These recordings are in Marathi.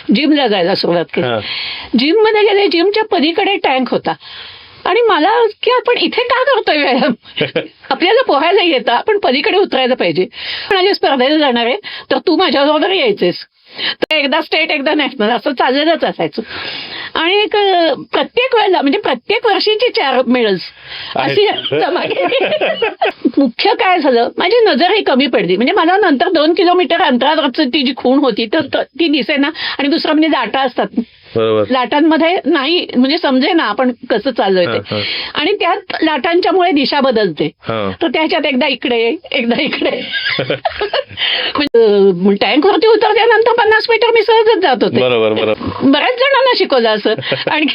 जिमला जायला सुरुवात केली. जिममध्ये गेले, जिमच्या पलीकडे टँक होता आणि मला की आपण इथे का करतोय व्यायाम, आपल्याला पोहायला येतं, आपण पलीकडे उतरायला पाहिजे. माझ्या स्पर्धेला जाणार आहे तर तू माझ्याबरोबर यायचेस. तर एकदा स्टेट एकदा नॅशनल असं चाललेलंच असायचं. आणि प्रत्येक वेळेला म्हणजे प्रत्येक वर्षीची 4 मेडल्स अशी जमा केली. मुख्य काय झालं, माझी नजरही कमी पडली. म्हणजे मला नंतर 2 किलोमीटर अंतरावरची ती जी खूण होती तर ती दिसेना. आणि दुसरं म्हणजे लाटा असतात, लाटांमध्ये नाही म्हणजे समजे ना आपण कसं चाललोय ते. आणि त्यात लाटांच्यामुळे दिशा बदलते. तर त्याच्यात एकदा इकडे एकदा इकडे. टँक वरती उतरल्यानंतर 50 मीटर मी सहजच जात होते. बऱ्याच जणांना शिकवलं असं. आणि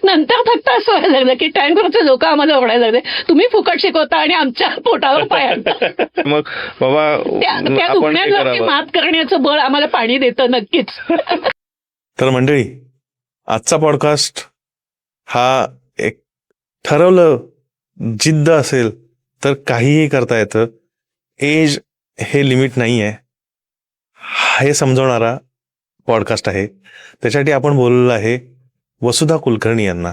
नंतर फक्त असं व्हायला लागलं की टँकवरचे लोक आम्हाला ओरडायला लागले, तुम्ही फुकट शिकवता आणि आमच्या पोटावर पाय आणता. मग बाबा त्या दुखण्यावरती मात करण्याचं बळ आम्हाला पाणी देतं नक्कीच. तर मंडळी, आजचा पॉडकास्ट हा एक ठरवलं जिद्द असेल तर काहीही करता येतं. एज हे लिमिट नाही आहे हे समजवणारा पॉडकास्ट आहे. त्यासाठी आपण बोललेलं आहे वसुधा कुलकर्णी यांना.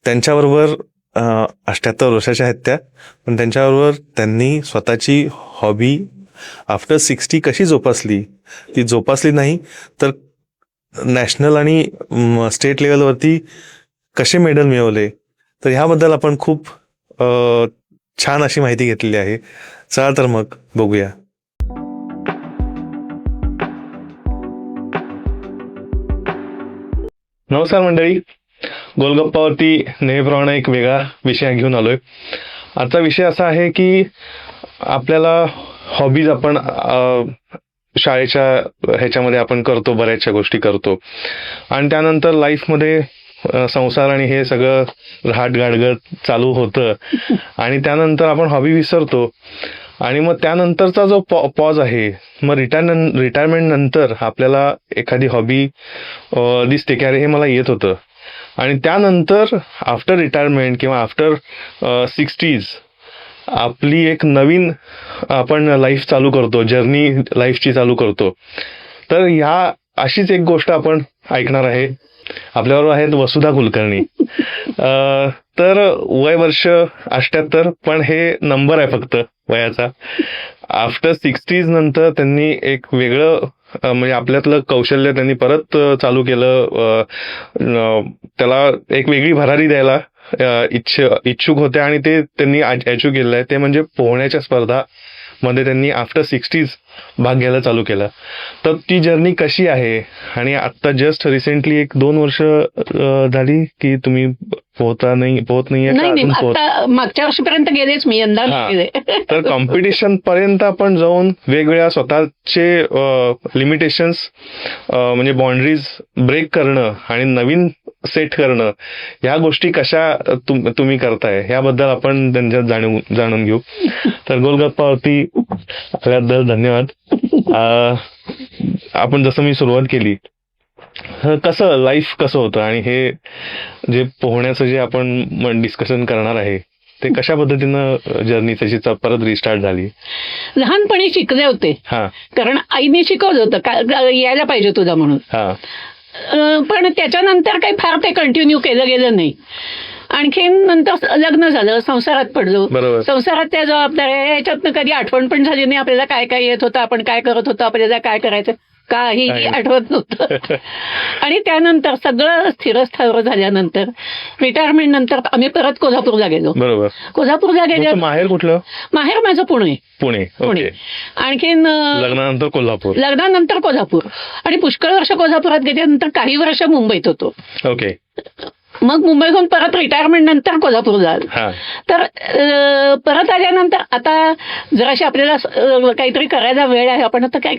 त्यांच्याबरोबर 78 वर्षाच्या आहेत त्या, पण त्यांच्याबरोबर त्यांनी स्वतःची हॉबी आफ्टर 60 कशी जोपासली, ती जोपासली नाही तर नॅशनल आणि स्टेट लेवलवरती कसे मेडल मिळवले, तर ह्याबद्दल आपण खूप छान अशी माहिती घेतलेली आहे. चला तर मग बघूया. नमस्कार मंडळी, गोलगप्पावरती नेहमीप्रमाणे एक वेगळा विषय घेऊन आलोय. आजचा विषय असा आहे की आपल्याला हॉबीज आपण शाळेच्या ह्याच्यामध्ये आपण करतो, बऱ्याचशा गोष्टी करतो आणि त्यानंतर लाईफमध्ये संसार आणि हे सगळं रहाटगाडगत चालू होतं आणि त्यानंतर आपण हॉबी विसरतो. आणि मग त्यानंतरचा जो पॉज आहे, मग रिटायरमेंट नंतर आपल्याला एखादी हॉबी दिसते की अरे हे मला येत होतं. आणि त्यानंतर आफ्टर रिटायरमेंट किंवा आफ्टर 60s आपली एक नवीन आपण लाईफ चालू करतो, जर्नी लाईफची चालू करतो. तर ह्या अशीच एक गोष्ट आपण ऐकणार आहे. आपल्याबरोबर आहेत वसुधा कुलकर्णी. तर वय वर्ष 78, पण हे नंबर आहे फक्त वयाचा. आफ्टर 60s नंतर त्यांनी एक वेगळं म्हणजे आपल्यातलं कौशल्य त्यांनी परत चालू केलं. त्याला एक वेगळी भरारी द्यायला इच्छुक होते आणि ते त्यांनी अचीव केलेलं आहे. ते म्हणजे पोहण्याच्या स्पर्धा मध्ये त्यांनी आफ्टर 60s भाग घ्यायला चालू केला. तर ती जर्नी कशी आहे आणि आता जस्ट रिसेंटली 1-2 वर्ष झाली की तुम्ही पोहत नाहीये का? मागच्या वर्षीपर्यंत गेलेच मी, यंदा गेले. तर कॉम्पिटिशन पर्यंत आपण जाऊन वेगवेगळ्या स्वतःचे लिमिटेशन्स म्हणजे बाउंड्रीज ब्रेक करणं आणि नवीन सेट करणं, ह्या गोष्टी कशा तुम्ही करताय ह्याबद्दल आपण त्यांच्यात जाणून घेऊ. तर गोलगप्पावरती आल्याबद्दल धन्यवाद. आपण जसं मी सुरुवात केली, कसं लाईफ कसं होतं आणि हे जे पोहण्याचं जे आपण डिस्कशन करणार आहे ते कशा पद्धतीनं जर्नी त्याची परत रिस्टार्ट झाली? लहानपणी शिकले होते, कारण आईने शिकवलं होतं यायला पाहिजे तुला म्हणून. पण त्याच्यानंतर काही फार ते कंटिन्यू केलं गेलं नाही. आणखीन नंतर लग्न झालं, संसारात पडलो. संसारात त्या जबाबदाऱ्या ह्याच्यातनं कधी आठवण पण झाली नाही आपल्याला काय काय येत होतं, आपण काय करत होतो, आपल्याला काय करायचं काहीही आठवत नव्हतं. आणि त्यानंतर सगळं स्थिरस्थावर झाल्यानंतर रिटायरमेंट नंतर आम्ही परत कोल्हापूरला गेलो. कोल्हापूरला गेलो. माहेर कुठलं? माहेर माझं पुणे. आणखीन लग्नानंतर कोल्हापूर आणि पुष्कळ वर्ष कोल्हापुरात गेल्यानंतर काही वर्ष मुंबईत होतो. मग मुंबईहून परत रिटायरमेंट नंतर कोल्हापूरला आलो. तर परत आल्यानंतर आता जराशी आपल्याला काहीतरी करायला वेळ आहे, आपण आता काय.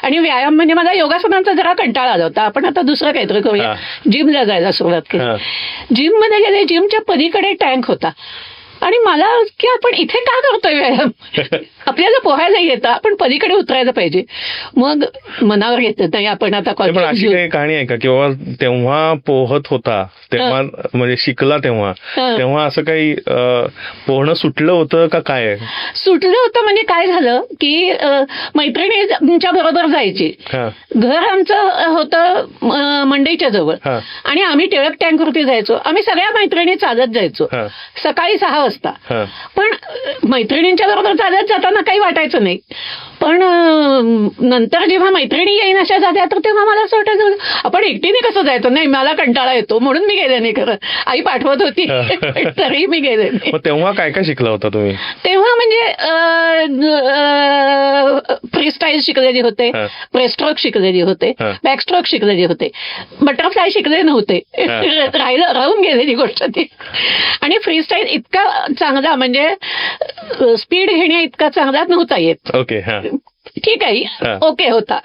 आणि व्यायाम म्हणजे मला योगासनांचा जरा कंटाळा आला होता, आपण आता दुसरं काहीतरी करूया. जिमला जायला सुरुवात केली. जिममध्ये गेले, जिमच्या पलीकडे टँक होता आणि मला की आपण इथे का करतोय व्यायाम आपल्याला पोहायला येतं आपण पलीकडे उतरायला पाहिजे. मग मनावर येतं नाही आपण आता पण अशी काही कहाणी आहे का की बाबा तेव्हा पोहत होता तेव्हा म्हणजे शिकला तेव्हा असं काही पोहणं सुटलं होतं का काय? सुटलं होतं म्हणजे काय झालं की मैत्रिणींच्या बरोबर जायची. घर आमचं होतं मंडईच्या जवळ आणि आम्ही टिळक टँकवरती जायचो. आम्ही सगळ्या मैत्रिणी चालत जायचो सकाळी 6 वाजता. पण मैत्रिणींच्या बरोबर चालत जाताना काही वाटायचं नाही. पण नंतर जेव्हा मैत्रिणी येईन अशा झाल्या तर तेव्हा मला असं वाटायचं आपण एकटीने कसं जायचं. नाही मला कंटाळा येतो म्हणून मी गेले नाही. खरं आई पाठवत होती तरी मी गेले नाही. तेव्हा काय काय शिकला होता तुम्ही? तेव्हा म्हणजे फ्री स्टाईल शिकलेली होते, ब्रेस्टस्ट्रोक शिकलेली होते, बॅकस्ट्रोक शिकलेली होते, बटरफ्लाय शिकले नव्हते. राहून गेलेली गोष्ट ती. आणि फ्री स्टाईल इतका चांगला म्हणजे स्पीड घेणे इतका चांगला नव्हता येत. ओके ठीक आहे ओके होता.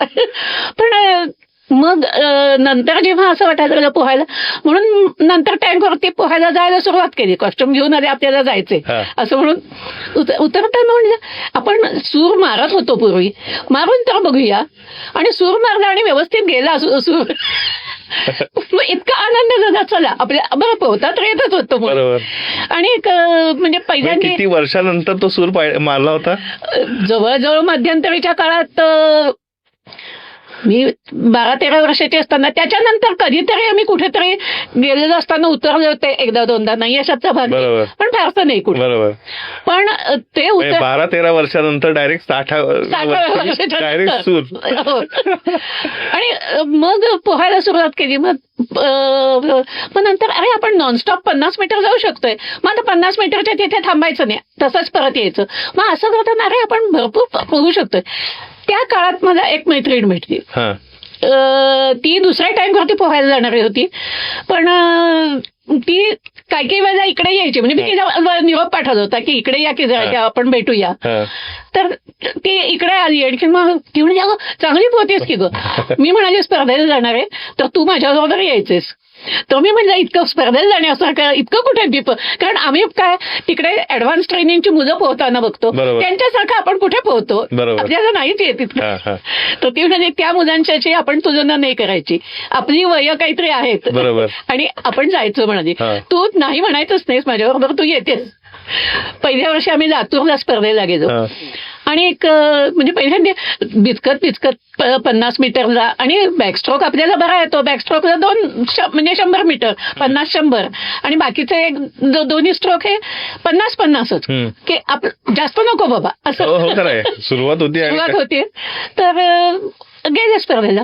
पण मग नंतर जेव्हा असं वाटायला लागलं पोहायला म्हणून नंतर टँकवरती पोहायला जायला सुरुवात केली. कॉस्ट्युम घेऊन आले आपल्याला जायचे असं म्हणून उतरताना म्हणजे आपण सूर मारत होतो पूर्वी मारून तर बघूया आणि सूर मारला आणि व्यवस्थित गेला सूर मग इतका आनंद झाला. चला आपल्या बरं पोहता तर येतच होतो आणि म्हणजे पहिल्यांदा किती वर्षानंतर तो सूर मारला होता? जवळजवळ मध्यंतरीच्या काळात मी 12-13 वर्षाची असताना. त्याच्यानंतर कधीतरी आम्ही कुठेतरी गेलेलो असताना उतरले होते 1-2दा नाही अशाचा भाग पण फारसं नाही कुठे. बरोबर. पण ते 12-13 वर्षानंतर डायरेक्ट 60 डायरेक्ट सूर. आणि मग पोहायला सुरुवात केली. मग नंतर अरे आपण नॉनस्टॉप 50 मीटर जाऊ शकतोय. मग आता 50 मीटरच्या तिथे थांबायचं नाही तसंच परत यायचं. मग असं करताना अरे आपण भरपूर पोहू शकतोय. त्या काळात मला एक मैत्रीण भेटली. ती दुसऱ्या टँकवरती पोहायला जाणारी होती. पण ती काही वेळेला इकडे यायची म्हणजे मी तिला निरोप पाठवला होता की इकडे या की जरा आपण भेटूया. तर ती इकडे आली आणखी मग ती म्हणजे चांगली पोहतेस की ग. मी म्हणाली स्पर्धेला जाणार आहे तर तू माझ्याबरोबर यायचेस. तर मी म्हणलं इतकं स्पर्धेला जाण्यासारखं इतकं कुठे दीप. कारण आम्ही काय तिकडे ऍडव्हान्स ट्रेनिंगची मुलं पोहताना बघतो त्यांच्यासारखं आपण कुठे पोहतो आपल्याला नाहीच येत इतकं. तर ती म्हणजे त्या मुलांच्याशी आपण तुलना नाही करायची. आपली वय काहीतरी आहेत आणि आपण जायचं म्हणाली. तू नाही म्हणायचंच नाहीस माझ्याबरोबर तू येतेस. पहिल्या वर्षी आम्ही लातूरला स्पर्धेला गेलो आणि एक म्हणजे पहिल्यांदा बिचकत 50 मीटरला आणि बॅकस्ट्रोक आपल्याला बरा येतो. बॅकस्ट्रोकला 2 म्हणजे 100 मीटर 50-100 आणि बाकीचे एक दोन्ही स्ट्रोक हे 50-50च की जास्त नको बाबा असं सुरुवात होती. तर गेले स्पर्धेला.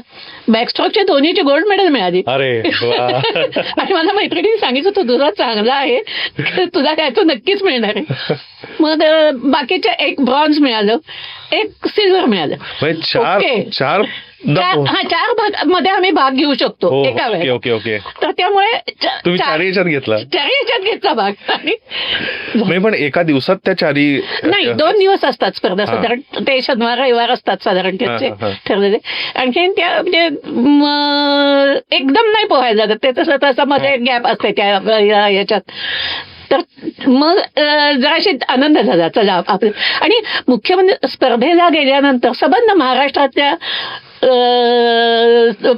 बॅकस्ट्रोकच्या दोन्हीची गोल्ड मेडल मिळाली. आणि मला मैत्रिणीने सांगितलं होतं तुझा चांगला आहे तुला त्याचं नक्कीच मिळणार आहे. मग बाकीच्या एक ब्रॉन्झ मिळालं एक सिल्वर मिळालं. 4 भागामध्ये आम्ही भाग घेऊ शकतो एका वेळेला. ओके. तर त्यामुळे तुम्ही 4 ह्याच्यात घेतला भाग. नाही पण एका दिवसात त्या 4 नाही 2 दिवस असतात स्पर्धा साधारण. ते शनिवार रविवार असतात साधारण त्याचे ठरलेले. आणखी त्या म्हणजे एकदम नाही पोहायला लागत ते तसा मध्ये गॅप असते त्या याच्यात. तर मग जराशी आनंद झाला चला आपलं. आणि मुख्य म्हणजे स्पर्धेला गेल्यानंतर संबंध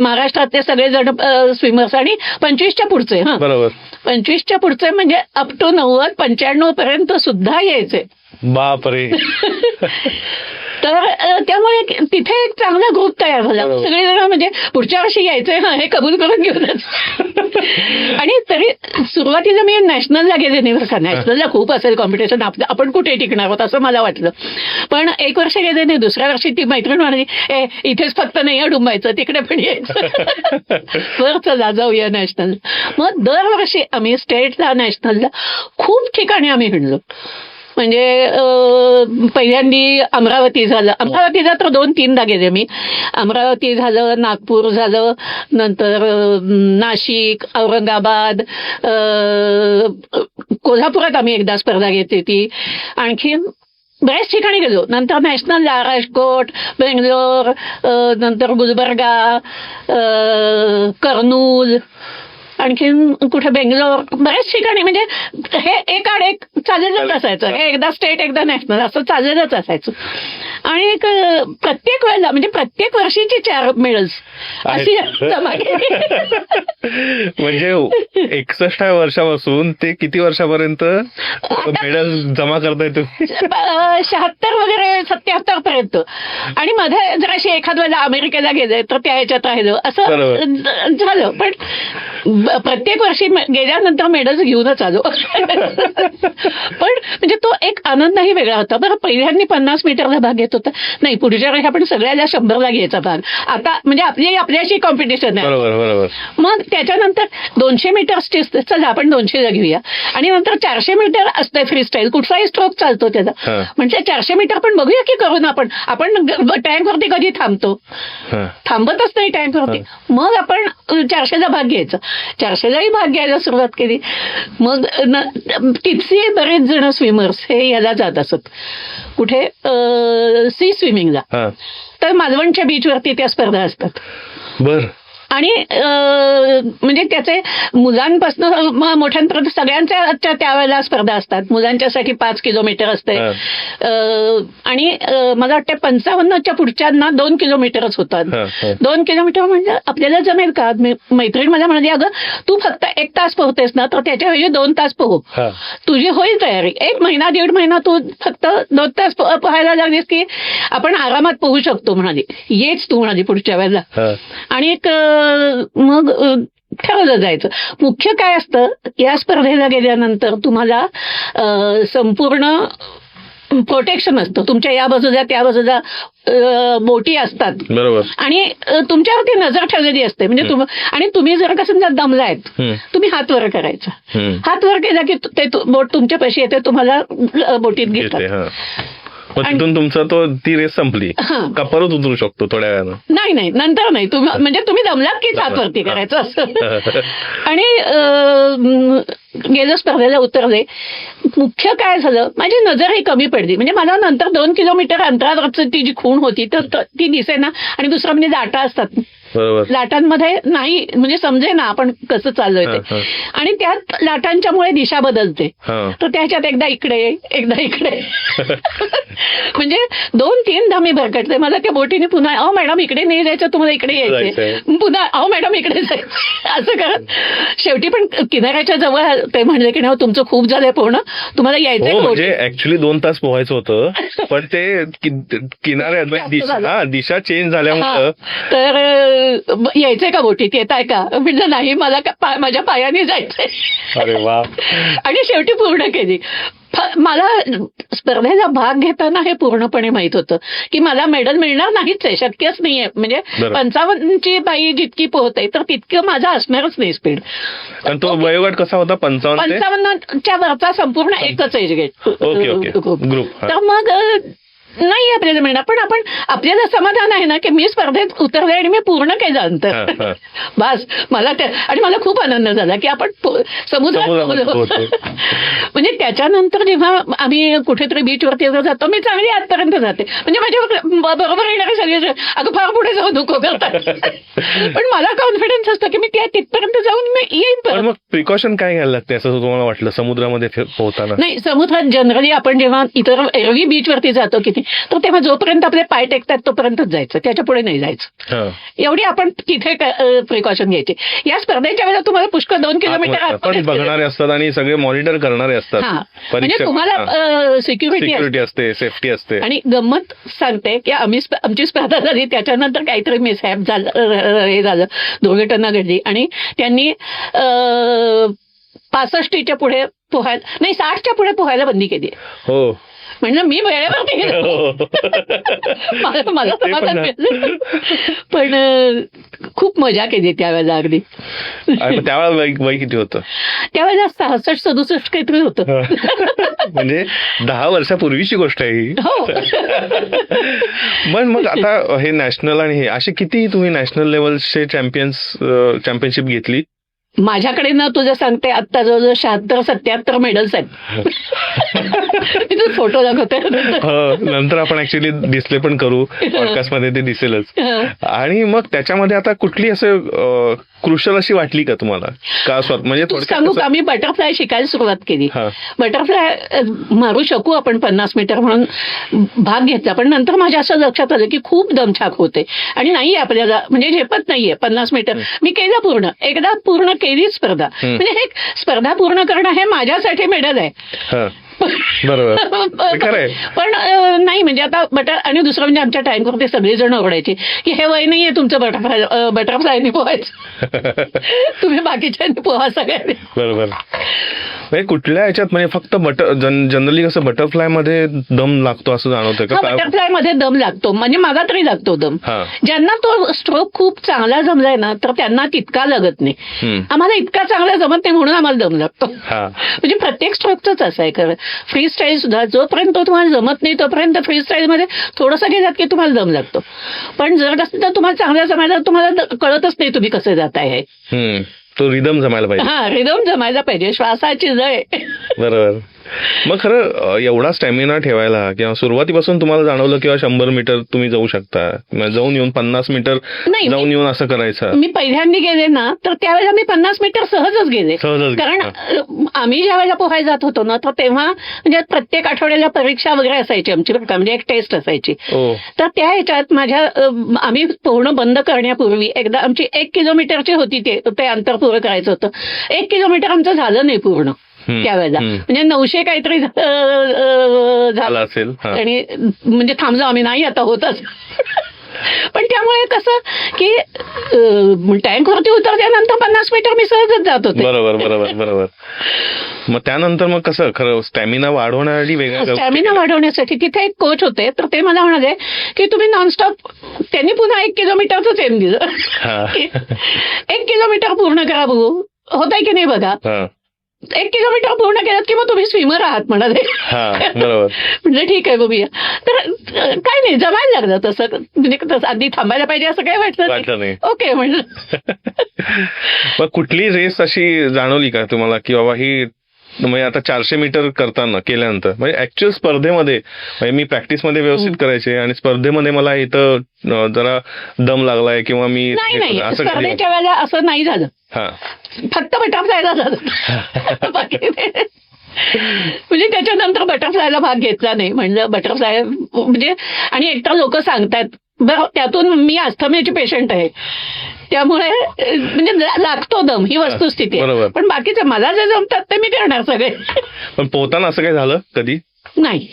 महाराष्ट्रातले सगळेजण स्विमर्स आणि 25च्या पुढचे 25च्या पुढचे म्हणजे अप टू 90-95 पर्यंत सुद्धा यायचे. बापरे. तर त्यामुळे तिथे एक चांगला ग्रुप तयार झाला. सगळेजण म्हणजे पुढच्या वर्षी यायचंय हे कबूल करून घेऊनच. आणि तरी सुरुवातीला मी नॅशनलला गेले नाही बरं का. नॅशनलला खूप असेल कॉम्पिटिशन आपण कुठे टिकणार आहोत असं मला वाटलं. पण 1 वर्ष गेले नाही. दुसऱ्या वर्षी ती मैत्रीण म्हणाली इथेच फक्त नाही डुंबायचं तिकडे पण यायचं. बरं चला जाऊया नॅशनल. मग दरवर्षी आम्ही स्टेटला नॅशनलला खूप ठिकाणी आम्ही हिंडलो. म्हणजे पहिल्यांदी अमरावती झालं. अमरावतीला तर 2-3दा गेले मी. अमरावती झालं नागपूर झालं नंतर नाशिक औरंगाबाद कोल्हापुरात आम्ही एकदा स्पर्धा घेतली ती. आणखी बऱ्याच ठिकाणी गेलो. नंतर नॅशनलला राजकोट बेंगलोर नंतर गुलबर्गा कर्नूल आणखीन कुठे बेंगलोर, बरेच ठिकाणी. म्हणजे हे एक आड एक चाललेलंच असायचं. हे एकदा स्टेट एकदा नॅशनल असं चाललेलंच असायचं. आणि प्रत्येक वेळेला म्हणजे प्रत्येक वर्षीची 4 मेडल्स अशी जमा केली. म्हणजे 61 वर्षापासून ते किती वर्षापर्यंत मेडल जमा करताय तुम्ही? 76 वगैरे 77 पर्यंत. आणि मध्ये जराशी एखाद वेळेला अमेरिकेला गेले तर त्या ह्याच्यात राहिलं असं झालं. पण प्रत्येक वर्षी गेल्यानंतर मेडल्स घेऊनच आलो. पण म्हणजे तो एक आनंदही वेगळा होता. बरं, पहिल्यांदा 50 मीटरला भाग घेत होता. नाही, पुढच्या वेळी आपण सगळ्याला 100ला घ्यायचा भाग. आता म्हणजे आपल्याशी कॉम्पिटिशन आहे. बरोबर. मग त्याच्यानंतर 200 मीटर्सची चला आपण 200ला घेऊया. आणि नंतर 400 मीटर असतंय फ्री स्टाईल. कुठलाही स्ट्रोक चालतो त्याचा. म्हणजे 400 मीटर पण बघूया की करून आपण टँकवरती कधी थांबतो? थांबतच नाही टँकवरती. मग आपण 400ला भाग घ्यायचा. 400लाही भाग घ्यायला सुरुवात केली. मग तिथचे बरेच जण स्विमर्स हे याला जात असत. कुठे सी स्विमिंगला. तर मालवणच्या बीचवरती त्या स्पर्धा असतात. बर. आणि म्हणजे त्याचे मुलांपासून मोठ्यांपर्यंत सगळ्यांच्या त्यावेळेला स्पर्धा असतात. मुलांच्यासाठी 5 किलोमीटर असते. आणि मला वाटतं 55च्या पुढच्यांना 2 किलोमीटरच होतात. 2 किलोमीटर म्हणजे आपल्याला जमेल का? मैत्रीण मला म्हणाली, अगं तू फक्त 1 तास पोहतेस ना, तर त्याच्याऐवजी 2 तास पोह, तुझी होईल तयारी. 1 महिना 1.5 महिना तू फक्त 2 तास पोहायला लागलीस की आपण आरामात पोहू शकतो म्हणाली. येच तू म्हणाली पुढच्या वेळेला. आणि मग ठरवलं जायचं. मुख्य काय असतं, या स्पर्धेला गेल्यानंतर तुम्हाला संपूर्ण प्रोटेक्शन असतं. तुमच्या या बाजूला त्या बाजूला बोटी असतात. बरोबर. आणि तुमच्यावरती नजर ठेवलेली असते. म्हणजे आणि तुम्ही जर का समजा दमलायत, तुम्ही हात वर करायचा. हात वर केला की ते बोट तुमच्या पाशी येते, तुम्हाला बोटीत घेतात. तिथून तुमचा ती रेस संपली का परत उतरू शकतो थोड्या वेळानं? नाही, नंतर नाही. म्हणजे तुम्ही दमलात की हात वरती करायचं असं. आणि गेलो स्पर्धेला उतरले. मुख्य काय झालं, माझी नजरही कमी पडली. म्हणजे मला नंतर 2 किलोमीटर अंतरावरची ती जी खूण होती तर ती दिसेना. आणि दुसरं म्हणजे लाटा असतात. लाटांमध्ये नाही म्हणजे समजे ना आपण कसं चाललोय ते. आणि त्यात लाटांच्यामुळे दिशा बदलते. तर त्याच्यात एकदा इकडे एकदा इकडे म्हणजे 2-3दा मी भरकटते. मला त्या बोटीने पुन्हा, अहो मॅडम इकडे नाही जायचं, तुम्हाला इकडे यायचंय. पुन्हा, अहो मॅडम इकडे जायचं, असं करत शेवटी पण किनाऱ्याच्या जवळ ते म्हणले की नाही तुमचं खूप झालंय पोहणं, तुम्हाला यायचंय. म्हणजे ऍक्च्युली 2 तास पोहायचं होतं, पण ते किनाऱ्यात दिशा चेंज झाल्यामुळे तर यायचंय का बोटीत, येताय का? म्हटलं नाही, मला माझ्या पायाने जायचंय. अरे वा. आणि शेवटी पूर्ण केली. मला स्पर्धेला भाग घेताना हे पूर्णपणे माहित होतं की मला मेडल मिळणार नाहीच आहे, शक्यच नाहीये. म्हणजे 55ची बाई जितकी पोहते तर तितकं माझा असणारच नाही स्पीड. तो वयोगट कसा होता? 55च्या वरचा संपूर्ण एकच एज गेट ग्रुप. तर मग नाही आपल्याला मिळणार. पण आपल्याला समाधान आहे ना की मी स्पर्धेत उतरले आणि मी पूर्ण केलं अंतर. बस मला आणि मला खूप आनंद झाला की आपण समुद्रात म्हणजे त्याच्यानंतर जेव्हा आम्ही कुठेतरी बीचवरती जातो, मी चांगली आजपर्यंत जाते. म्हणजे माझ्या बरोबर येणारे सगळे अगं फार पुढे जाऊ नको करतात. पण मला कॉन्फिडन्स असतो की मी तिथपर्यंत जाऊन मी येईन. मग प्रिकॉशन काय घ्यायला लागते असं तुम्हाला वाटलं समुद्रामध्ये पोहताना? नाही, समुद्रात जनरली आपण जेव्हा इतर एरवी बीचवरती जातो किती, तर तेव्हा जोपर्यंत आपले पाय टेकतात तोपर्यंतच जायचं, त्याच्या पुढे नाही जायचं. एवढी आपण तिथे प्रिकॉशन घ्यायची. या स्पर्धेच्या वेळेला तुम्हाला पुष्कळ 2 किलोमीटर बघणारे असतात आणि सगळे मॉनिटर करणारे असतात. म्हणजे तुम्हाला सिक्युरिटी असते, सेफ्टी असते. आणि गंमत सांगते की आमची स्पर्धा झाली, त्याच्यानंतर काहीतरी मिसहॅप झालं, दुर्घटना घडली आणि त्यांनी 65च्या पुढे पोहायला, नाही 60च्या पुढे पोहायला बंदी केली. हो. म्हणजे मी वेळेवरती गेलो. मला समाधान मिळालं. पण खूप मजा केली त्यावेळेला अगदी. त्यावेळेला वय किती होतं? त्यावेळेला 66-67 काहीतरी होतं. म्हणजे 10 वर्षापूर्वीची गोष्ट आहे ही. मग आता हे नॅशनल आणि हे असे किती तुम्ही नॅशनल लेवलचे चॅम्पियनशिप घेतली? माझ्याकडे ना तुझं सांगते आता जवळजवळ 76-77 मेडल्स आहेत. मी तुझा फोटो दाखवते. नंतर आपण ऍक्च्युली डिस्प्ले पण करू, पॉडकास्ट मध्ये ते दिसेलच. आणि मग त्याच्यामध्ये आता कुठली असं क्रुशल अशी वाटली का तुम्हाला का म्हणजे सांगू का, मी बटरफ्लाय शिकायला सुरुवात केली. बटरफ्लाय मारू शकू आपण 50 मीटर म्हणून भाग घेतला, पण नंतर माझ्या असं लक्षात आलं की खूप दमछाक होते आणि नाही आपल्याला म्हणजे झेपत नाहीये 50 मीटर. मी केलं पूर्ण, एकदा पूर्ण केली स्पर्धा. म्हणजे हे स्पर्धा पूर्ण करणं हे माझ्यासाठी मेडल आहे. बरोबर. पण नाही म्हणजे आता आणि दुसरं म्हणजे आमच्या टँकवरती सगळेजण ओरडायचे की हे वय नाहीये तुमचं बटरफ्लायनी पोहायचं, तुम्ही बाकीच्यांनी पोहा सगळ्यांनी. बरोबर. म्हणजे कुठल्या ह्याच्यात म्हणजे फक्त जनरली कसं बटरफ्लाय मध्ये दम लागतो असं जाणवतं का? बटरफ्लाय मध्ये दम लागतो, म्हणजे मला तरी लागतो दम. ज्यांना तो स्ट्रोक खूप चांगला जमलाय ना तर त्यांना तितका लागत नाही. आम्हाला इतका चांगला जमत नाही म्हणून आम्हाला दम लागतो. म्हणजे प्रत्येक स्ट्रोकच असं आहे. खरं फ्री स्टाईल सुद्धा जोपर्यंत तुम्हाला जमत नाही तोपर्यंत फ्री स्टाईल मध्ये थोडंसं गेलात की तुम्हाला दम लागतो. पण जर कसं तुम्हाला चांगला जमायला तुम्हाला कळतच नाही तुम्ही कसं जाताय हे. तो रिदम जमायला पाहिजे. रिदम जमायला पाहिजे, श्वासाची लय. बरोबर. मग खरं एवढा स्टॅमिना ठेवायला किंवा सुरुवातीपासून तुम्हाला जाणवलं किंवा 100 मीटर तुम्ही जाऊ शकता, जाऊन येऊन 50 मीटर जाऊन येऊन असं करायचं? मी पहिल्यांदा गेले ना तर त्यावेळेला मी 50 मीटर सहजच गेले. कारण आम्ही ज्या वेळेला पोहायला जात होतो ना तर तेव्हा म्हणजे प्रत्येक आठवड्याला परीक्षा वगैरे असायची आमची, म्हणजे एक टेस्ट असायची. तर त्या ह्याच्यात आम्ही पोहणं बंद करण्यापूर्वी एकदा आमची 1 किलोमीटरची होती ते अंतर पूर्ण करायचं होतं. 1 किलोमीटर आमचं झालं नाही पूर्ण त्यावेळेला, म्हणजे 900 काहीतरी झालं असेल आणि म्हणजे थांबलो आम्ही, नाही आता होतच. पण त्यामुळे कसं की टँकवरती उतरल्यानंतर 50 मीटर मी सहजच जात होते. बरोबर बरोबर बरोबर. मग त्यानंतर मग कसं खरं स्टॅमिना वाढवण्यासाठी वेगळं? स्टॅमिना वाढवण्यासाठी तिथे एक कोच होते तर ते मला म्हणाले की तुम्ही नॉनस्टॉप, त्यांनी पुन्हा 1 किलोमीटरच एम दिलं. 1 किलोमीटर पूर्ण करा बघू होतंय की नाही बघा. 1 किलोमीटर पूर्ण केलं की मग तुम्ही स्विमर आहात म्हणाले. बरोबर. म्हणजे ठीक आहे बघूया. तर काय नाही जमायला लागलं तसं, म्हणजे तसं आधी थांबायला पाहिजे असं काय वाटलं नाही. ओके म्हणलं. मग कुठली रेस अशी जाणवली का तुम्हाला की बाबा ही म्हणजे आता 400 मीटर करताना केल्यानंतर म्हणजे ऍक्च्युअल स्पर्धेमध्ये म्हणजे मी प्रॅक्टिसमध्ये व्यवस्थित करायचे आणि स्पर्धेमध्ये मला इथं जरा दम लागलाय किंवा मी असं स्पर्धेच्या वेळेला असं नाही झालं. फक्त बटरफ्लायला झालं. म्हणजे त्याच्यानंतर बटरफ्लायला भाग घेतला नाही. म्हणलं बटरफ्लाय म्हणजे, आणि एकटा लोक सांगतात बरं त्यातून मी अस्थमेची पेशंट आहे त्यामुळे म्हणजे लागतो दम, ही वस्तुस्थिती आहे. पण बाकीचं मला जे जमतात ते मी करणार सगळे. पण पोहताना असं काही झालं कधी? नाही.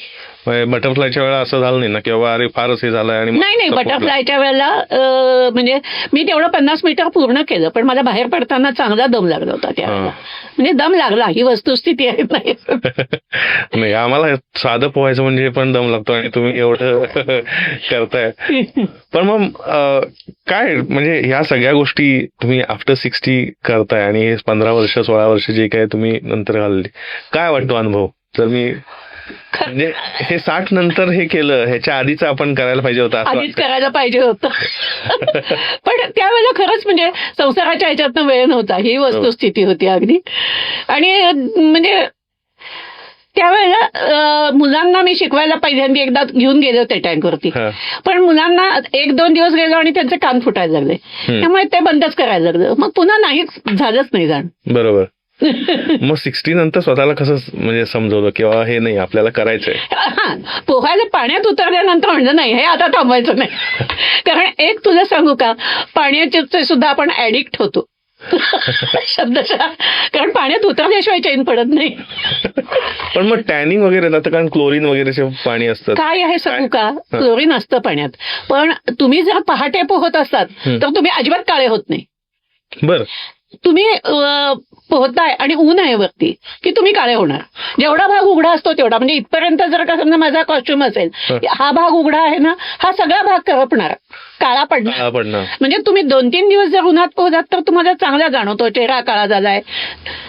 बटरफ्लायच्या वेळेला असं झालं नाही ना की बाबा अरे फारच हे झालंय? आणि नाही बटरफ्लायच्या वेळेला म्हणजे मी तेवढं 50 मीटर पूर्ण केलं पण मला बाहेर पडताना चांगला दम लागला होता त्यावेळेला. म्हणजे दम लागला ही वस्तुस्थिती आहे. नाही आम्हाला साधं पोहायचं म्हणजे पण दम लागतो आणि तुम्ही एवढं करताय. पण मग काय म्हणजे ह्या सगळ्या गोष्टी तुम्ही आफ्टर 60 करताय आणि 15 वर्ष 16 वर्ष जे काय तुम्ही नंतर घालली, काय वाटतो अनुभव? जर मी म्हणजे हे 60 नंतर हे केलं, ह्याच्या आधीच आपण करायला पाहिजे होतं. आधीच करायला पाहिजे होतं. पण त्यावेळेला खरंच म्हणजे संसाराच्या ह्याच्यातनं वेळ नव्हता, ही वस्तुस्थिती होती अगदी. आणि म्हणजे त्यावेळेला मुलांना मी शिकवायला पहिल्यांदा एकदा घेऊन गेले होते टँकवरती, पण मुलांना 1-2 दिवस गेलो आणि त्यांचे कान फुटायला लागले, त्यामुळे ते बंदच करायला लागलं. मग पुन्हा नाहीच झालंच नाही जाण. बरोबर. मग 60 नंतर स्वतःला कसं म्हणजे समजवलं किंवा हे नाही आपल्याला करायचंय? पोहायला पाण्यात उतरल्यानंतर म्हणलं नाही हे आता थांबायचं नाही. कारण एक तुला सांगू का, पाण्याचे सुद्धा आपण ऍडिक्ट होतो शब्दशः, कारण पाण्यात उतरल्याशिवाय चैन पडत नाही. पण मग टॅनिंग वगैरे जातं कारण क्लोरीन वगैरे पाणी असतं. काय आहे सांगू का, क्लोरीन असतं पाण्यात, पण तुम्ही जर पहाटे पोहत असतात तर तुम्ही अजिबात काळे होत नाही. बर. तुम्ही पोहताय आणि ऊन आहे वरती की तुम्ही काळे होणार. जेवढा भाग उघडा असतो तेवढा, म्हणजे इथपर्यंत जर का समजा माझा कॉस्ट्युम असेल, हा भाग उघडा आहे ना, हा सगळा भाग करपणार, काळा पडणार. म्हणजे तुम्ही 2-3 दिवस जर उन्हात पोहतात तर तुम्हाला चांगला जाणवतो चेहरा काळा झालाय,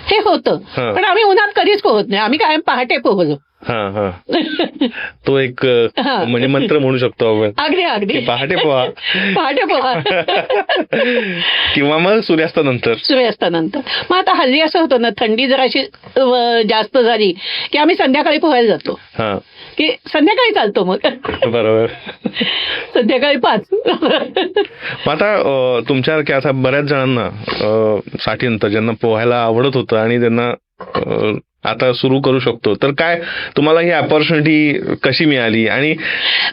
हे होतं. पण आम्ही उन्हात कधीच पोहत नाही, आम्ही कायम पहाटे पोहलो. हा हा तो एक हा. म्हणजे मंत्र म्हणू शकतो आपण. अगदी अगदी की पहाटे पोहा पहाटे पोहा किंवा मग सूर्यास्तानंतर. सूर्यास्तानंतर. मग आता हल्ली असं होतं ना, थंडी जर अशी जास्त झाली की आम्ही संध्याकाळी पोहायला जातो, हा की संध्याकाळी चालतो मग बरोबर. संध्याकाळी 5. मग आता तुमच्यासारख्या आता बऱ्याच जणांना 60 नंतर ज्यांना पोहायला आवडत होतं आणि त्यांना आता सुरू करू शकतो, तर काय तुम्हाला ही अपॉर्च्युनिटी कशी मिळाली? आणि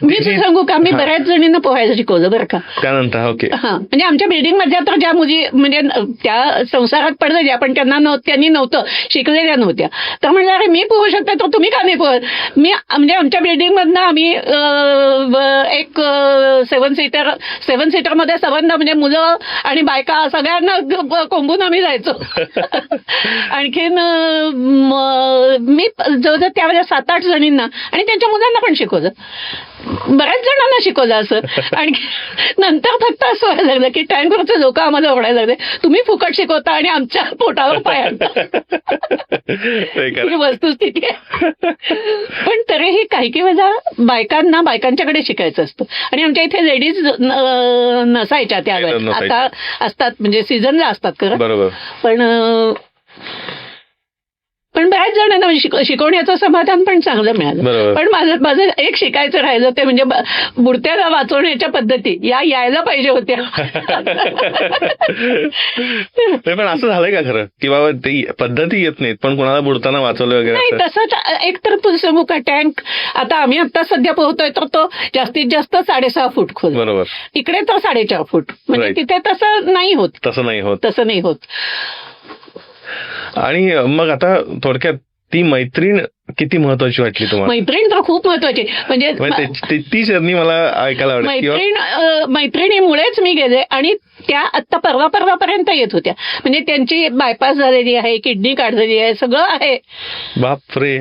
मी तर सांगू का, मी बऱ्याच जणींना पोहायला शिकवलं बरं का. त्यानंतर ओके हा, म्हणजे आमच्या बिल्डिंग मधल्या तर ज्या मुली म्हणजे त्या संसारात पडलेल्या पण त्यांनी नव्हतं, शिकलेल्या नव्हत्या, तर म्हणलं अरे मी पोहू शकते तर तुम्ही का नाही पोहत. मी म्हणजे आमच्या बिल्डिंग मधनं आम्ही एक 7 सीटर मध्ये संबंध म्हणजे मुलं आणि बायका सगळ्यांना कोंबून आम्ही जायचो. आणखीन मी जवळजवळ त्यावेळेला 7-8 जणींना आणि त्यांच्या मुलांना पण शिकवलं, बऱ्याच जणांना शिकवलं असं. आणि नंतर फक्त असं व्हायला लागलं की टँकवरचे लोक आम्हाला ओरडायला लागले, तुम्ही फुकट शिकवता आणि आमच्या पोटावर पाय आणता. ही वस्तुस्थिती आहे. पण तरीही काही वेळेला बायकांना बायकांच्याकडे शिकायचं असतं आणि आमच्या इथे लेडीज नसायच्या त्यावेळेला. आता असतात म्हणजे सीझनला असतात खरं, बरोबर. पण बऱ्याच जणांना शिकवण्याचं समाधान पण चांगलं मिळालं. पण माझं एक शिकायचं राहिलं ते म्हणजे बुडत्याला वाचवण्याच्या पद्धती या यायला पाहिजे होत्या. पण असं झालंय का खरं की बाबा ते पद्धती येत नाहीत पण कोणाला बुडताना वाचवलं वगैरे? नाही, तसंच एक तर तुझं सांगू का, टँक आता आम्ही आता सध्या पोहतोय तर तो जास्तीत जास्त 6.5 फूट खोल, बरोबर. इकडे तर 4.5 फूट, म्हणजे तिथे तसं नाही होत. तसं नाही होत. आणि मग आता थोडक्यात ती मैत्रीण किती महत्वाची वाटली तुम्हाला? मैत्रीण तर खूप महत्वाची, म्हणजे ती जर्नी मला ऐकायला आवडेल. मैत्रिणीमुळेच मी गेले आणि त्या आत्ता परवापर्यंत येत होत्या. म्हणजे त्यांची बायपास झालेली आहे, किडनी काढलेली आहे, सगळं आहे. बापरे,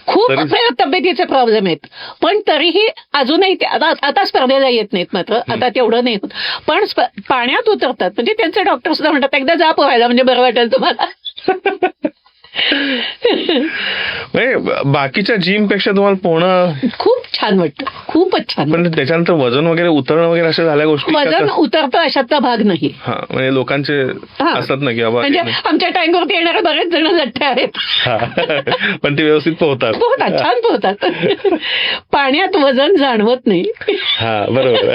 खूप तब्येतीचे प्रॉब्लेम आहेत. पण तरीही अजूनही आता स्पर्धेला येत नाहीत, मात्र आता तेवढं नाही होत. पण पाण्यात उतरतात, म्हणजे त्यांचे डॉक्टर सुद्धा म्हणतात एकदा जा पोहायला म्हणजे बरं वाटेल तुम्हाला. बाकीच्या जिम पेक्षा तुम्हाला पोहणं खूप छान वाटतं, खूपच छान. पण त्याच्यानंतर वजन वगैरे उतरणं वगैरे अशा झाल्या गोष्टी? वजन उतरतं अशातला भाग नाही. म्हणजे लोकांचे असतात ना की बाबा, म्हणजे आमच्या टँकवरती येणारे बरेच जण लठ्ठे आहेत पण ते व्यवस्थित पोहतात, छान पोहतात. पाण्यात वजन जाणवत नाही. हा, बरोबर.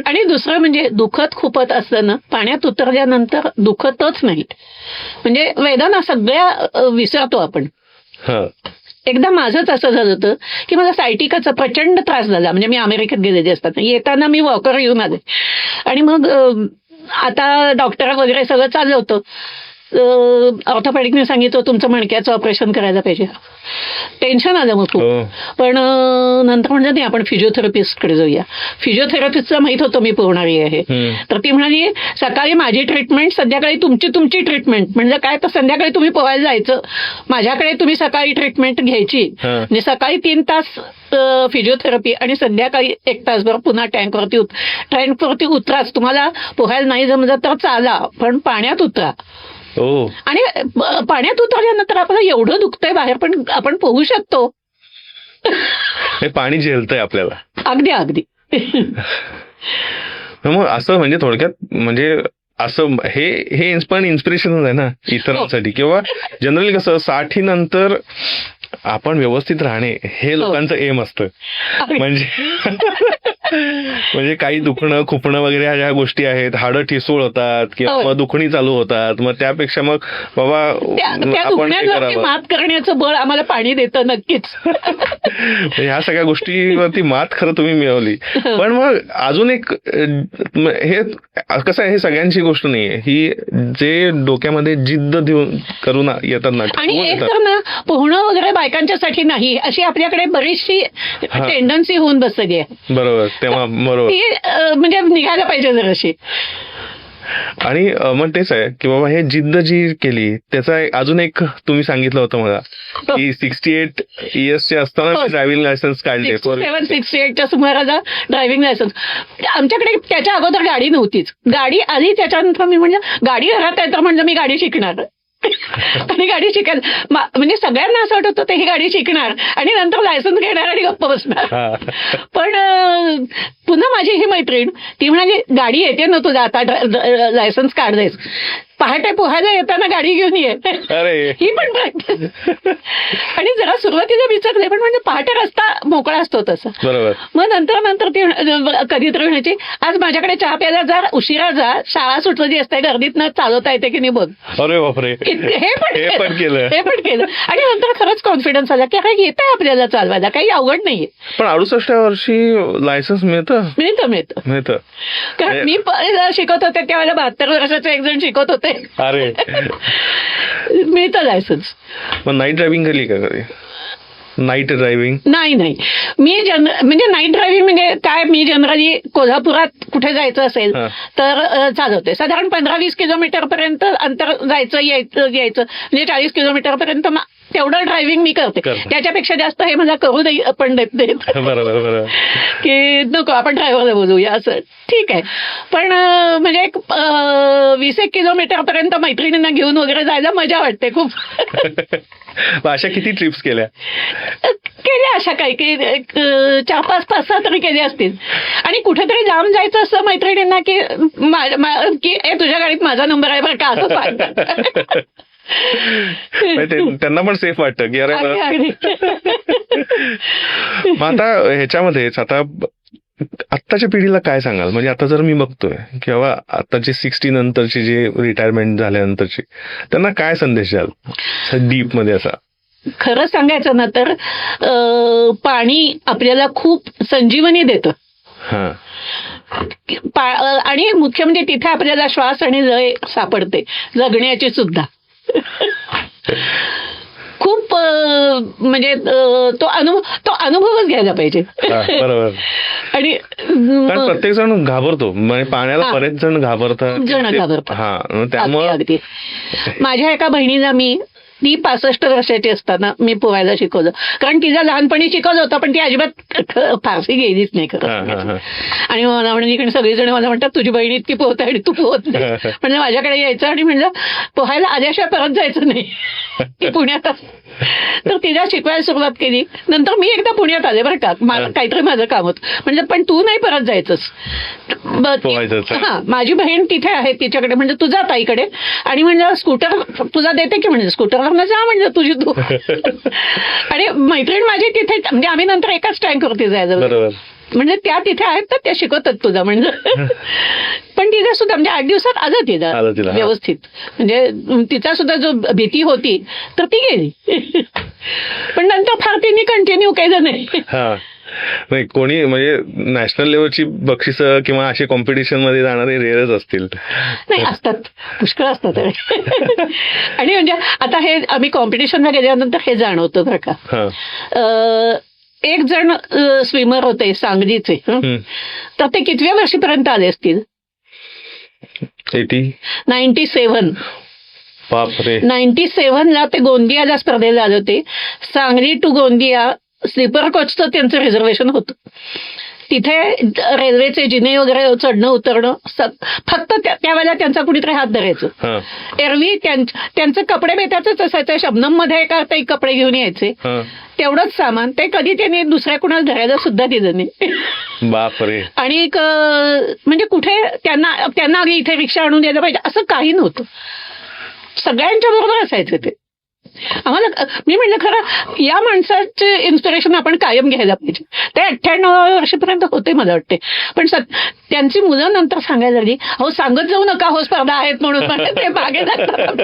आणि दुसरं म्हणजे दुखत खूपच असतं ना, पाण्यात उतरल्यानंतर दुखतच नाही. म्हणजे वेदना सगळ्या विसरतो आपण. एकदा माझंच असं झालं होतं की मला सायटिकाचा प्रचंड त्रास झाला. म्हणजे मी अमेरिकेत गेलेले असतात, येताना मी वॉकर येऊन आले आणि मग आता डॉक्टर वगैरे सगळं चाललं होतं. ऑर्थोपेडिकने सांगितलं तुमचं मणक्याचं ऑपरेशन करायला पाहिजे. टेन्शन आलं मग खूप. पण नंतर म्हणलं नाही, आपण फिजिओथेरपिस्टकडे जाऊया. फिजिओथेरपिस्टला माहित होतं मी पोहणारी आहे, तर ती म्हणाली सकाळी माझी ट्रीटमेंट, संध्याकाळी तुमची ट्रीटमेंट. म्हणजे काय, तर संध्याकाळी तुम्ही पोहायला जायचं, माझ्याकडे तुम्ही सकाळी ट्रीटमेंट घ्यायची. म्हणजे सकाळी 3 तास फिजिओथेरपी आणि संध्याकाळी 1 तासभर पुन्हा टँकवरती उतराच. तुम्हाला पोहायला नाही जमलं तर चाला, पण पाण्यात उतरा. आणि पाण्यात उतरल्यानंतर आपल्याला एवढं दुखतंय बाहेर, पण आपण पोहू शकतो. पाणी झेलतंय आपल्याला. अगदी. मग असं म्हणजे थोडक्यात म्हणजे असं हे पण इन्स्पिरेशन आहे ना इतरांसाठी. किंवा जनरली कसं 60 नंतर आपण व्यवस्थित राहणे हे लोकांचं एम असतं. म्हणजे काही दुखणं खुपणं वगैरे ह्या गोष्टी आहेत, हाडं ठिसूळ होतात किंवा मग दुखणी चालू होतात. मग त्यापेक्षा मग बाबा आपण मात करण्याचं बळ आम्हाला पाणी देतं नक्कीच. ह्या सगळ्या गोष्टीवरती मात खरं तुम्ही मिळवली. पण मग अजून एक हे कसं आहे, हे सगळ्यांची गोष्ट नाहीये, ही जे डोक्यामध्ये जिद्द देऊन करून येतात ना. आणि एक तर ना पोहणं वगैरे बायकांच्यासाठी नाही अशी आपल्याकडे बरीचशी टेंडन्सी होऊन बसली आहे. बरोबर, तेव्हा बरोबर म्हणजे निघायला पाहिजे जराशी. आणि मग तेच आहे की बाबा हे जिद्द जी केली त्याचा अजून एक तुम्ही सांगितलं होतं मला की 68 इयर्सचे असताना ड्रायव्हिंग लायसन्स काढले. 68च्या सुमाराला ड्रायव्हिंग लायसन्स. आमच्याकडे त्याच्या अगोदर गाडी नव्हतीच. गाडी आली त्याच्यानंतर मी म्हणलं गाडी घरात आहे तर म्हणलं मी गाडी शिकणार. आणि गाडी शिकायला म्हणजे सगळ्यांना असं वाटत होतं ही गाडी शिकणार आणि नंतर लायसन्स घेणार आणि गप्प बसणार. पण पुन्हा माझी ही मैत्रीण ती म्हणाली गाडी येते ना तुझा आता लायसन्स काढतेस, पहाटे पोहायला येताना गाडी घेऊन ये. ही पण प्रॅक्टिस. आणि जरा सुरुवातीला विचारले पण म्हणजे पहाटे रस्ता मोकळा असतो तसा. मग नंतर ती कधीतरी म्हणायची आज माझ्याकडे चहा प्यायला जा, उशिरा जा, शाळा सुटलेली असते, गर्दीत न चालवता येते की नाही बघ. अरे बापरे, हे पण केलं. आणि नंतर खरंच कॉन्फिडन्स आला की अरे येत आहे आपल्याला चालवायला, काही अवघड नाहीये. पण 68व्या वर्षी लायसन्स मिळतं. कारण मी शिकत होते त्यावेळेला 72 वर्षाचे एक जण शिकत होते. अरे मिळतं लायसन्स. मग नाईट ड्रायव्हिंग केली का कधी? नाईट ड्रायव्हिंग नाही मी म्हणजे नाईट ड्रायव्हिंग म्हणजे काय, मी जनरली कोल्हापुरात कुठे जायचं असेल तर चालवते. साधारण 15-20 किलोमीटर पर्यंत अंतर जायचं यायचं म्हणजे 40 किलोमीटर पर्यंत तेवढं ड्रायव्हिंग मी करते. त्याच्यापेक्षा जास्त हे मला करू नाही आपण देत बरोबर की नको आपण ड्रायव्हरला बोलूया असं. ठीक आहे. पण म्हणजे एक 20 किलोमीटर पर्यंत मैत्रिणींना घेऊन वगैरे जायला मजा वाटते खूप. अशा किती ट्रिप्स केल्या अशा काही की 4-5-6 तरी केले असतील. आणि कुठेतरी जाऊन जायचं असं मैत्रिणींना की तुझ्या गाडीत माझा नंबर आहे बरं का असं सांगतात. त्यांना पण सेफ वाटतं की अरे. मग आता ह्याच्यामध्येच आता आत्ताच्या पिढीला काय सांगाल? म्हणजे आता जर मी बघतोय किंवा आताचे 60 नंतरची जे रिटायरमेंट झाल्यानंतरची त्यांना काय संदेश द्याल डीप मध्ये असा? खरं सांगायचं ना तर पाणी आपल्याला खूप संजीवनी देतं. आणि मुख्य म्हणजे तिथे आपल्याला श्वास आणि लय सापडते जगण्याची सुद्धा. खूप म्हणजे तो अनुभवच घ्यायला पाहिजे. बरोबर. आणि प्रत्येक जण घाबरतो म्हणजे पाण्याला, बरेच जण घाबरतात. त्यामुळे माझ्या एका बहिणीला ती 65 वर्षाची असताना मी पोहायला शिकवलं. कारण तिला लहानपणी शिकवलं होतं पण ती अजिबात फारशी गेलीच नाही खरं. आणि मला म्हणजे सगळेजण मला म्हणतात तुझी बहिणी इतकी पोहत आणि तू पोहत नाही. म्हणजे माझ्याकडे यायचं आणि म्हणलं पोहायला आल्याशिवाय परत जायचं नाही. ती पुण्यात तर तिला शिकवायला सुरुवात केली. नंतर मी एकदा पुण्यात आले बरं का, मला काहीतरी माझं काम होतं. म्हणजे पण तू नाही परत जायचंस. माझी बहीण तिथे आहे तिच्याकडे, म्हणजे तुझा ताईकडे. आणि म्हणजे स्कूटर तुझा देते की म्हणजे स्कूटरवर जा म्हणजे तुझी तू. आणि मैत्रीण माझी तिथे, म्हणजे आम्ही नंतर एकाच टँकवरती जायचं. म्हणजे त्या तिथे आहेत तर त्या शिकवतात तुझा म्हणजे. पण तिथे सुद्धा म्हणजे 8 दिवसात आलं तिला व्यवस्थित. म्हणजे तिचा सुद्धा जो भीती होती तर ती गेली. पण नंतर फार तिने कंटिन्यू केलं नाही. नाही कोणी म्हणजे नॅशनल लेवलची बक्षीस किंवा असे कॉम्पिटिशन मध्ये जाणारे रेअरच असतील. नाही असतात, पुष्कळ असतात. आणि म्हणजे आता हे आम्ही कॉम्पिटिशनला गेल्यानंतर हे जाणवतं बरं का. एक जण स्विमर होते सांगलीचे, तर ते कितव्या वर्षीपर्यंत आले असतील? 97. बापरे. 97ला ते गोंदियाला स्पर्धेला आले होते. सांगली टू गोंदिया स्लीपर कोचचं त्यांचं रिझर्वेशन होतं. तिथे रेल्वेचे जिने वगैरे चढणं उतरणं फक्त त्यावेळेला त्यांचा कुणीतरी हात धरायचं. एरवी त्यांचं कपडे बेताचंच असायचं. शबनम मध्ये एका ते कपडे घेऊन यायचे, तेवढंच सामान. ते कधी त्यांनी दुसऱ्या कुणाला धरायला सुद्धा दिलं नाही. बापरे. आणि म्हणजे कुठे त्यांना आधी इथे रिक्षा आणून द्यायला पाहिजे असं काही नव्हतं. सगळ्यांच्या बरोबर असायचं ते. आम्हाला, मी म्हणलं खरं या माणसाचे इन्स्पिरेशन आपण कायम घ्यायला पाहिजे. ते 98 वर्षापर्यंत होते मला वाटते. पण त्यांची मुलं नंतर सांगायला लागली अहो सांगत जाऊ नका हो स्पर्धा आहेत म्हणून. ते मागे लागतात.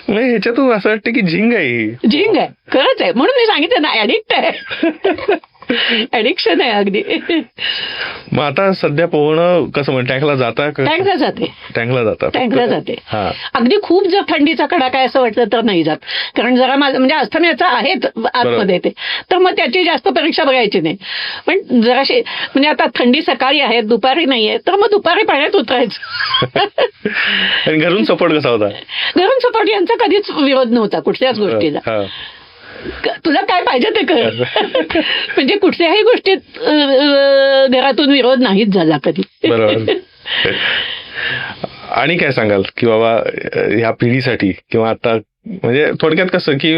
ह्याच्यातून असं वाटतं की झिंग आहे खरंच आहे. म्हणून मी सांगितलं ना ऍडिक्ट आहे. ऍडिक्शन आहे अगदी. मग आता सध्या पोहणं कसं म्हणजे टँकला जाते. अगदी खूप जर थंडीचा कडाका असं वाटलं तर नाही जात. कारण जरा म्हणजे अस्थम्याचं आहेत आतमध्ये ते, तर मग त्याची जास्त परीक्षा बघायची नाही. पण जराशी म्हणजे आता थंडी सकाळी आहे दुपारी नाहीये तर मग दुपारी पाण्यात उतरायचं. घरून सपोर्ट कसा होता? घरून सपोर्ट यांचा कधीच विरोध नव्हता कुठल्याच गोष्टीला. तुला काय पाहिजे ते कर. म्हणजे कुठल्याही गोष्टीत घरातून विरोध नाहीच झाला कधी. बरोबर. आणि काय सांगाल की बाबा ह्या पिढीसाठी किंवा आता म्हणजे थोडक्यात कसं की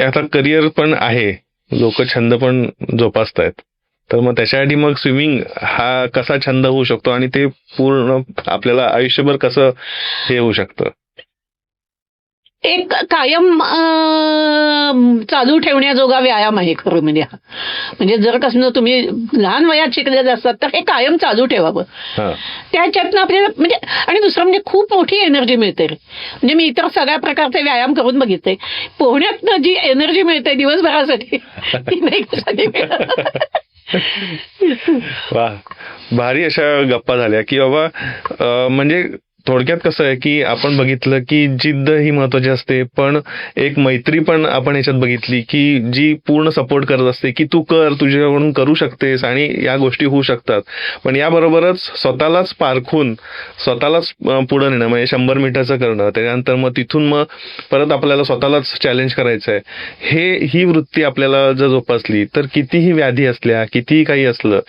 आता करिअर पण आहे, लोक छंद पण जोपासतायत, तर मग त्याच्यासाठी मग स्विमिंग हा कसा छंद होऊ शकतो आणि ते पूर्ण आपल्याला आयुष्यभर कसं हे होऊ शकतं? एक कायम चालू ठेवण्याजोगा व्यायाम आहे खरं म्हणजे हा. म्हणजे जर कसं तुम्ही लहान वयात शिकलेले असतात तर हे कायम चालू ठेवावं. हा त्याच्यातनं आपल्याला म्हणजे आणि दुसरं म्हणजे खूप मोठी एनर्जी मिळते रे. म्हणजे मी इतर सगळ्या प्रकारचे व्यायाम करून बघितले, पोहण्यातनं जी एनर्जी मिळते दिवसभरासाठी ती नाही कशाने मिळत. वा, भारी अशा गप्पा झाल्या की बाबा म्हणजे थोडक्यात कसं आहे की आपण बघितलं की जिद्द ही महत्वाची असते, पण एक मैत्री पण आपण याच्यात बघितली की जी पूर्ण सपोर्ट करत असते की तू कर, तुझ्याकडून करू शकतेस आणि या गोष्टी होऊ शकतात. पण याबरोबरच स्वतःलाच पारखून स्वतःलाच पुढे नेणं, म्हणजे 100 मीटरचं करणं, त्याच्यानंतर मग तिथून मग परत आपल्याला स्वतःलाच चॅलेंज करायचं आहे. ही वृत्ती आपल्याला जर जोपासली तर कितीही व्याधी असल्या, कितीही काही असलं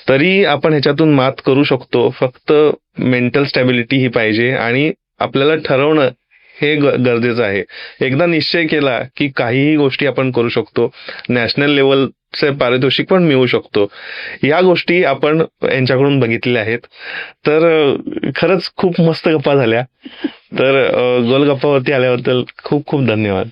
तरी आपण ह्याच्यातून मात करू शकतो. फक्त मेंटल स्टॅबिलिटी ही पाहिजे आणि आपल्याला ठरवणं हे गरजेचं आहे. एकदा निश्चय केला की काहीही गोष्टी आपण करू शकतो, नॅशनल लेवलचे पारितोषिक पण मिळू शकतो. या गोष्टी आपण यांच्याकडून बघितलेल्या आहेत. तर खरंच खूप मस्त गप्पा झाल्या. तर गोल गप्पावरती आल्याबद्दल खूप खूप धन्यवाद.